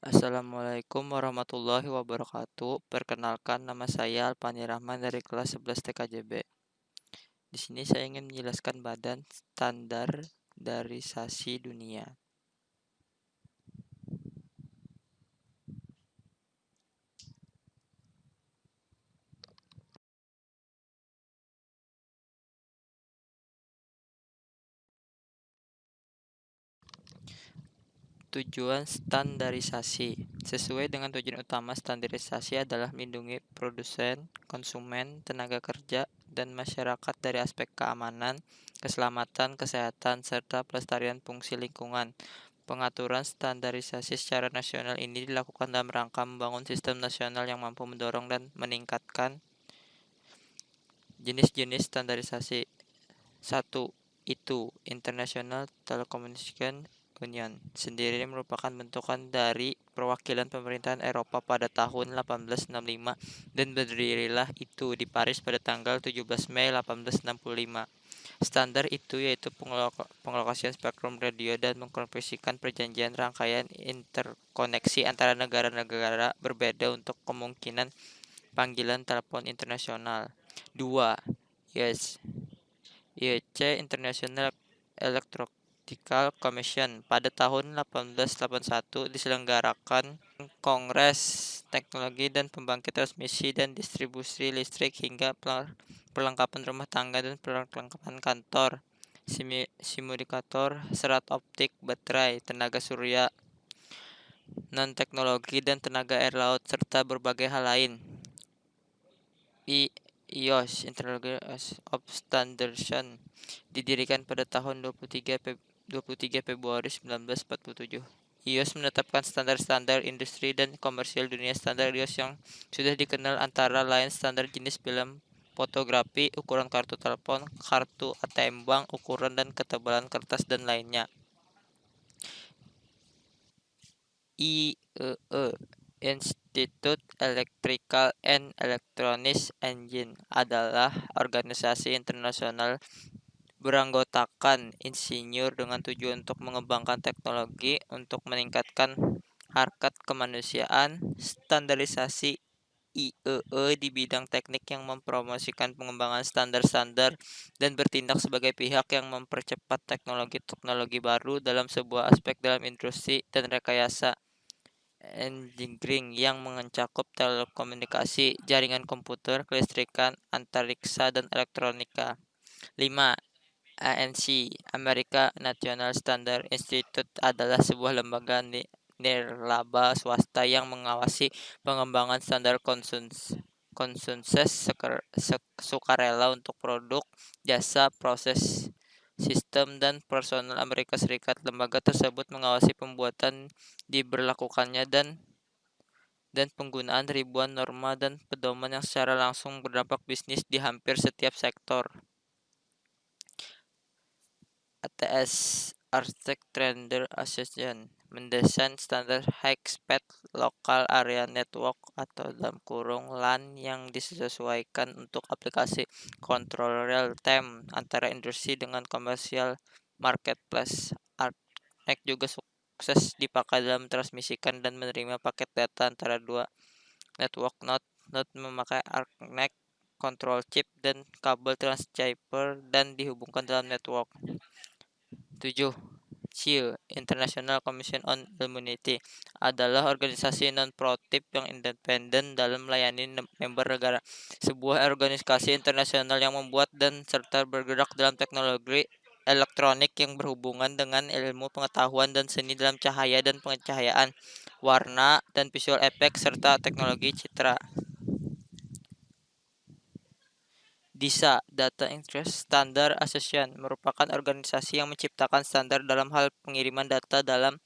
Assalamualaikum warahmatullahi wabarakatuh. Perkenalkan, nama saya Alpani Rahman dari kelas 11 TKJB. Di sini saya ingin menjelaskan Badan Standarisasi Dunia. Tujuan standarisasi. Sesuai dengan tujuan utama standarisasi adalah melindungi produsen, konsumen, tenaga kerja, dan masyarakat dari aspek keamanan, keselamatan, kesehatan, serta pelestarian fungsi lingkungan. Pengaturan standarisasi secara nasional ini dilakukan dalam rangka membangun sistem nasional yang mampu mendorong dan meningkatkan jenis-jenis standarisasi. Satu, itu International Telecommunication Union sendiri merupakan bentukan dari perwakilan pemerintahan Eropa pada tahun 1865 dan berdirilah itu di Paris pada tanggal 17 Mei 1865. Standar itu yaitu pengelokasian spektrum radio dan mengkonversikan perjanjian rangkaian interkoneksi antara negara-negara berbeda untuk kemungkinan panggilan telepon internasional. 2. Yes. IEC International Electrical Commission pada tahun 1881 diselenggarakan Kongres Teknologi dan Pembangkit Transmisi dan Distribusi Listrik hingga perlengkapan rumah tangga dan perlengkapan kantor, simulikator, serat optik, baterai, tenaga surya, non-teknologi dan tenaga air laut, serta berbagai hal lain. IOS International of Standardization didirikan pada tahun 23 Februari 1947. IOS menetapkan standar-standar industri dan komersial dunia. Standar IOS yang sudah dikenal antara lain standar jenis film fotografi, ukuran kartu telepon, kartu ATM bank, ukuran dan ketebalan kertas, dan lainnya. IEE Institute Electrical and Electronics Engine adalah organisasi internasional beranggotakan insinyur dengan tujuan untuk mengembangkan teknologi untuk meningkatkan harkat kemanusiaan. Standarisasi IEE di bidang teknik yang mempromosikan pengembangan standar-standar dan bertindak sebagai pihak yang mempercepat teknologi-teknologi baru dalam sebuah aspek dalam industri dan rekayasa engineering yang mencakup telekomunikasi, jaringan komputer, kelistrikan, antariksa, dan elektronika. 5. ANC, American National Standard Institute adalah sebuah lembaga nirlaba swasta yang mengawasi pengembangan standar konsensus sukarela untuk produk, jasa, proses, sistem, dan personel Amerika Serikat. Lembaga tersebut mengawasi pembuatan, diberlakukannya, dan penggunaan ribuan norma dan pedoman yang secara langsung berdampak bisnis di hampir setiap sektor. ATS Architect Trainer Association mendesain standar High Speed Local Area Network atau dalam kurung LAN yang disesuaikan untuk aplikasi kontrol real time antara industri dengan komersial marketplace. ARPANET juga sukses dipakai dalam transmisikan dan menerima paket data antara dua network node. Node memakai ARPANET control chip dan kabel transceiver dan dihubungkan dalam network. 7. CIE International Commission on Immunity adalah organisasi non-profit yang independen dalam melayani member negara. Sebuah organisasi internasional yang membuat dan serta bergerak dalam teknologi elektronik yang berhubungan dengan ilmu pengetahuan dan seni dalam cahaya dan pencahayaan, warna dan visual effect, serta teknologi citra. DISA Data Interest Standard Association merupakan organisasi yang menciptakan standar dalam hal pengiriman data dalam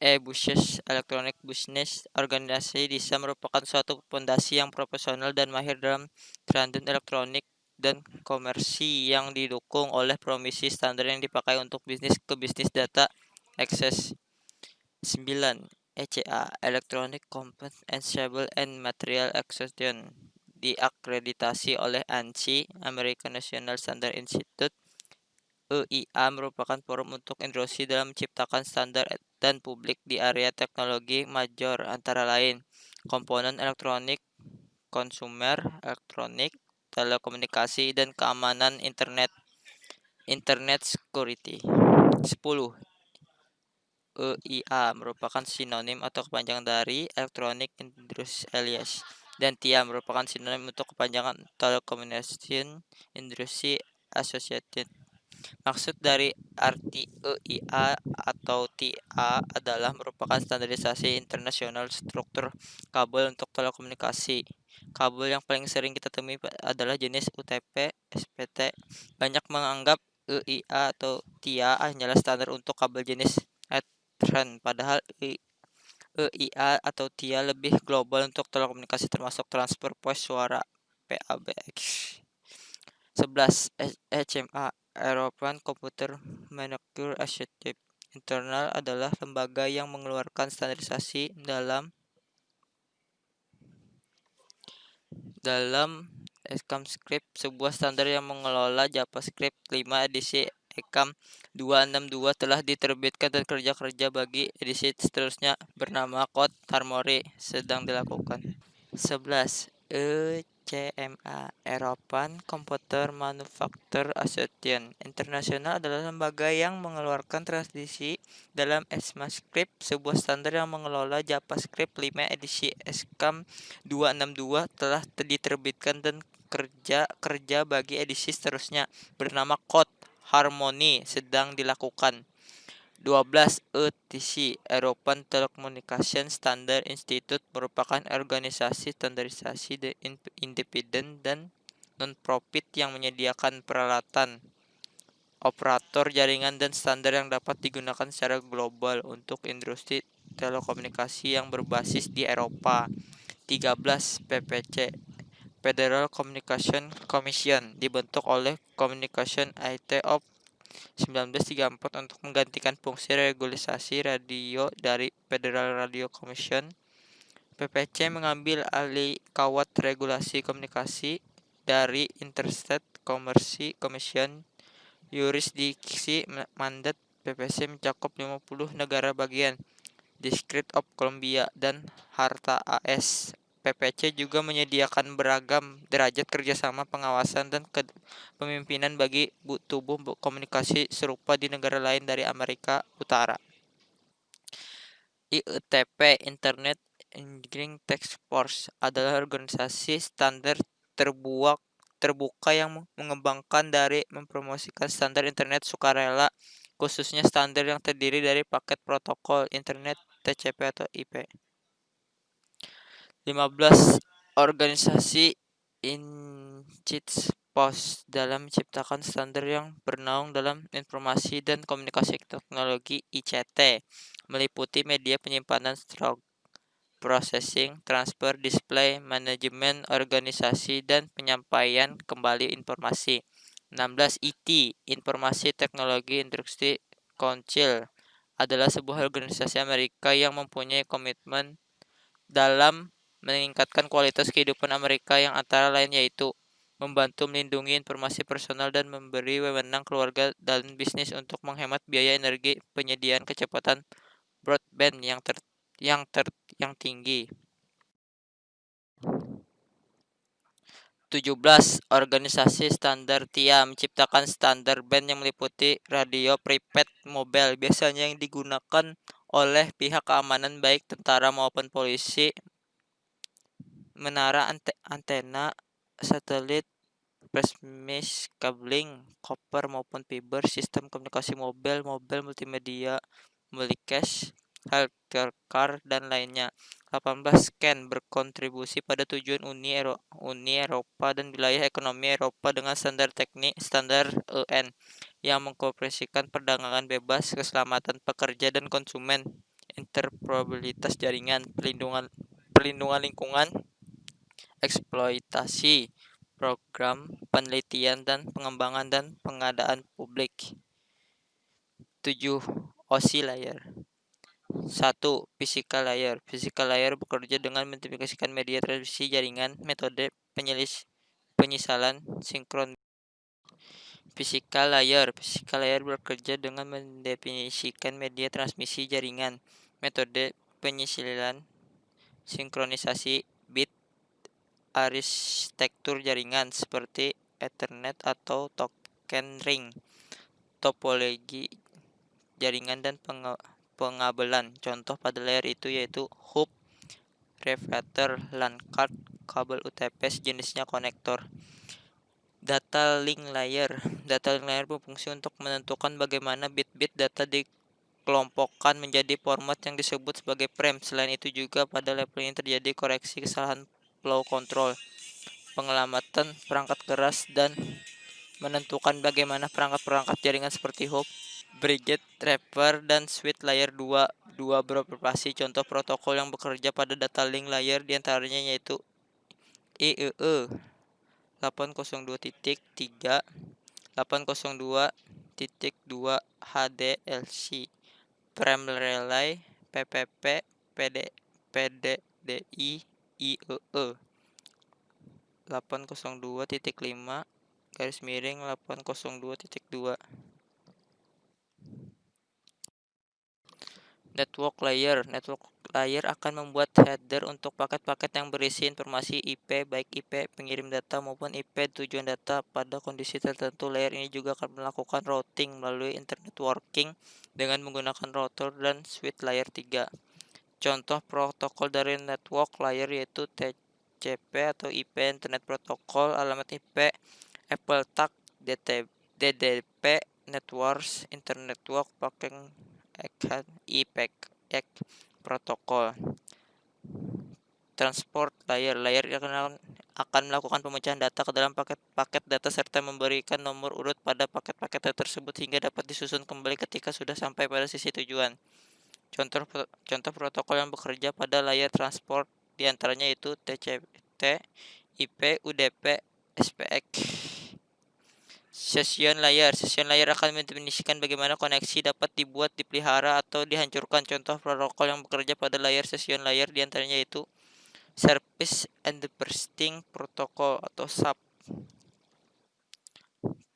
e-business electronic business. Organisasi DISA merupakan suatu fondasi yang profesional dan mahir dalam transaksi elektronik dan komersi yang didukung oleh promisi standar yang dipakai untuk bisnis ke bisnis data access. 9. ECA Electronic Component Ensemble and Material Association diakreditasi oleh ANSI American National Standard Institute. EIA merupakan forum untuk industri dalam menciptakan standar dan publik di area teknologi major antara lain komponen elektronik, konsumer elektronik, telekomunikasi, dan keamanan internet, internet security. 10. EIA merupakan sinonim atau kepanjangan dari Electronic Industrial dan TIA merupakan sinonim untuk kepanjangan Telecommunication Industry Associated. Maksud dari arti EIA atau TIA adalah merupakan standarisasi internasional struktur kabel untuk telekomunikasi. Kabel yang paling sering kita temui adalah jenis UTP, SPT. Banyak menganggap EIA atau TIA hanyalah standar untuk kabel jenis Ethernet, padahal EIA atau TIA lebih global untuk telekomunikasi termasuk transfer voice suara PABX. 11. ECMA European Computer Manufacturing Association Internal adalah lembaga yang mengeluarkan standarisasi dalam ECMAScript, sebuah standar yang mengelola JavaScript. 5. Edisi ECMA 262 telah diterbitkan dan kerja-kerja bagi edisi seterusnya bernama Code Harmony sedang dilakukan. 11. ECMA European Computer Manufacturing Association International adalah lembaga yang mengeluarkan transisi dalam ECMAScript, sebuah standar yang mengelola JavaScript. 5. Edisi ECMA 262 telah diterbitkan dan kerja bagi edisi seterusnya bernama Code Harmony sedang dilakukan. 12. ETC European Telecommunication Standard Institute merupakan organisasi standarisasi independen dan non-profit yang menyediakan peralatan, operator jaringan, dan standar yang dapat digunakan secara global untuk industri telekomunikasi yang berbasis di Eropa. 13. PPC Federal Communication Commission dibentuk oleh Communication Act of 1934 untuk menggantikan fungsi regulasi radio dari Federal Radio Commission. PPC mengambil alih kawat regulasi komunikasi dari Interstate Commerce Commission. Yurisdiksi mandat PPC mencakup 50 negara bagian, District of Columbia, dan Harta AS. PPC juga menyediakan beragam derajat kerjasama pengawasan dan kepemimpinan bagi tubuh komunikasi serupa di negara lain dari Amerika Utara. IETF Internet Engineering Task Force adalah organisasi standar terbuka yang mengembangkan dari mempromosikan standar internet sukarela, khususnya standar yang terdiri dari paket protokol internet TCP atau IP. 15. Organisasi INCITS POS dalam menciptakan standar yang bernaung dalam informasi dan komunikasi teknologi ICT, meliputi media penyimpanan stroke, processing, transfer, display, manajemen, organisasi, dan penyampaian kembali informasi. 16. IT, Informasi Teknologi Industri Council, adalah sebuah organisasi Amerika yang mempunyai komitmen dalam meningkatkan kualitas kehidupan Amerika yang antara lain yaitu membantu melindungi informasi personal dan memberi wewenang keluarga dan bisnis untuk menghemat biaya energi, penyediaan kecepatan broadband yang tinggi. 17. Organisasi Standar TIA menciptakan standar band yang meliputi radio prepaid mobile, biasanya yang digunakan oleh pihak keamanan baik tentara maupun polisi, menara antena satelit, flash mesh, kabling, koper maupun fiber, sistem komunikasi mobil multimedia, multicast, healthcare car, dan lainnya. 18. Scan berkontribusi pada tujuan Uni Eropa dan wilayah ekonomi Eropa dengan standar teknik standar EN yang mengkooperasikan perdagangan bebas, keselamatan pekerja dan konsumen, interoperabilitas jaringan, perlindungan lingkungan, eksploitasi, program penelitian dan pengembangan dan pengadaan publik. 7. OSI layer. 1. Physical layer. Physical layer bekerja dengan multiplikasikan media transmisi jaringan, metode penyisalan sinkron. Physical layer. Physical layer bekerja dengan mendefinisikan media transmisi jaringan, metode penyisilan, sinkronisasi bit, arsitektur jaringan seperti Ethernet atau token ring, topologi jaringan dan pengabelan. Contoh pada layer itu yaitu hub, repeater, LAN card, kabel UTP sejenisnya konektor. Data link layer. Data link layer berfungsi untuk menentukan bagaimana bit-bit data dikelompokkan menjadi format yang disebut sebagai frame. Selain itu juga pada level ini terjadi koreksi kesalahan flow control, penyelamatan perangkat keras, dan menentukan bagaimana perangkat-perangkat jaringan seperti hub, bridge, wrapper, dan switch layer 2 beroperasi. Contoh protokol yang bekerja pada data link layer diantaranya yaitu IEE 802.3, 802.2 HDLC, Frame Relay, PPP, PD, PDDI, IEE 802.5 garis miring 802.2. Network layer. Network layer akan membuat header untuk paket-paket yang berisi informasi IP, baik IP pengirim data maupun IP tujuan data. Pada kondisi tertentu, layer ini juga akan melakukan routing melalui internet networking dengan menggunakan router dan switch layer 3. Contoh protokol dari network layer yaitu TCP atau IP Internet Protocol, alamat IP, Apple Tag, DDP, Networks, Internet Network, Packet, IPAC, protokol. Transport layer. Layer akan melakukan pemecahan data ke dalam paket-paket data serta memberikan nomor urut pada paket-paket data tersebut hingga dapat disusun kembali ketika sudah sampai pada sisi tujuan. Contoh protokol yang bekerja pada layer transport diantaranya itu TCP, IP, UDP, SPX. Session layer. Session layer akan mendefinisikan bagaimana koneksi dapat dibuat, dipelihara, atau dihancurkan. Contoh protokol yang bekerja pada layer session layer diantaranya itu Service and Bursting Protocol atau SAP.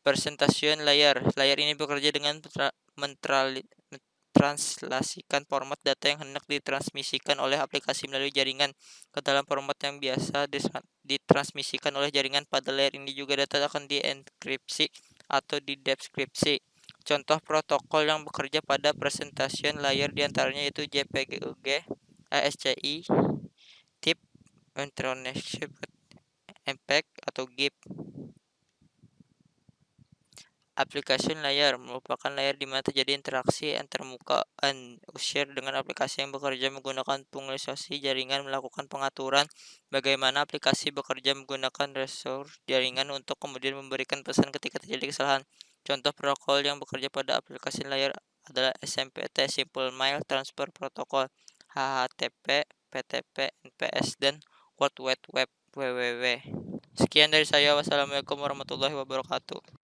Presentation layer. Layer ini bekerja dengan mentranslasikan format data yang hendak ditransmisikan oleh aplikasi melalui jaringan ke dalam format yang biasa ditransmisikan oleh jaringan. Pada layer ini juga data akan dienkripsi atau dideskripsi. Contoh protokol yang bekerja pada presentation layer diantaranya yaitu JPG, ASCII, TIP, International MPEG atau GIF. Application layer merupakan layer di mana terjadi interaksi antarmuka user dengan aplikasi yang bekerja menggunakan penguasaan jaringan, melakukan pengaturan bagaimana aplikasi bekerja menggunakan resource jaringan untuk kemudian memberikan pesan ketika terjadi kesalahan. Contoh protokol yang bekerja pada aplikasi layer adalah SMPT Simple Mail Transfer Protocol, HTTP, PTP, NPS, dan World Wide Web (WWW). Sekian dari saya. Wassalamualaikum warahmatullahi wabarakatuh.